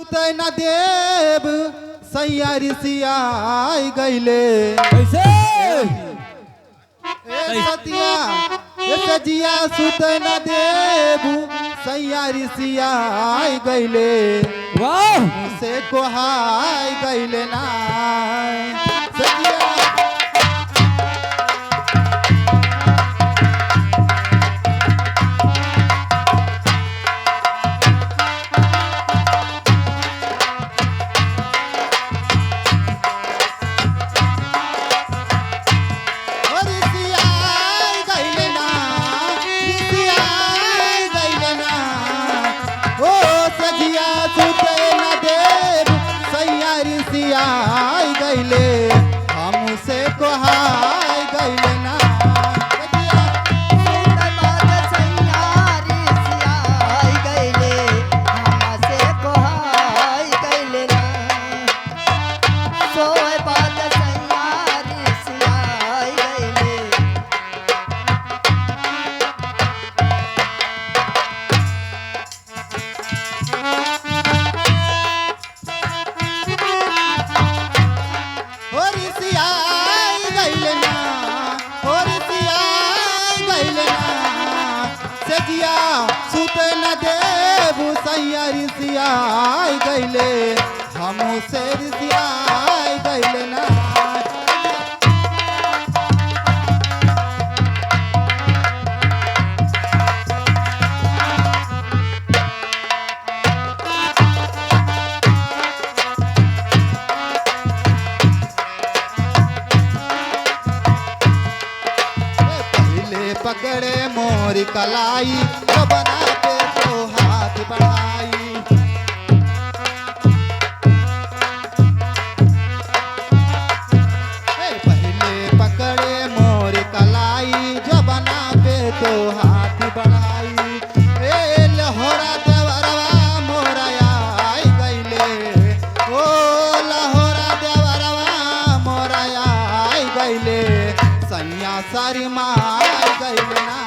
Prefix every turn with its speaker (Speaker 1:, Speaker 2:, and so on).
Speaker 1: न देव सैयारी सियाई गईले
Speaker 2: कैसे
Speaker 1: ए सतिया ए सजिया सुत न देव सैयारी सियाई गईले
Speaker 2: वाह
Speaker 1: से कोहाई गईले ना सजिया आई गईले हमसे कोहाई गईले ना सजिया सुते न देव सैयारी सियाई गईले हमसे सियाई गईले ना पकड़े मोरी कलाई तो बनाते तो हाथ बढ़ाई पहले पकड़े मोरी कलाई जो बनाते तो हाथ बढ़ाई ए लहोरा देवरवा मोरया आई गईले ओ लहोरा देवरवा मोरया आई गईले सैया सारी माई गईले ना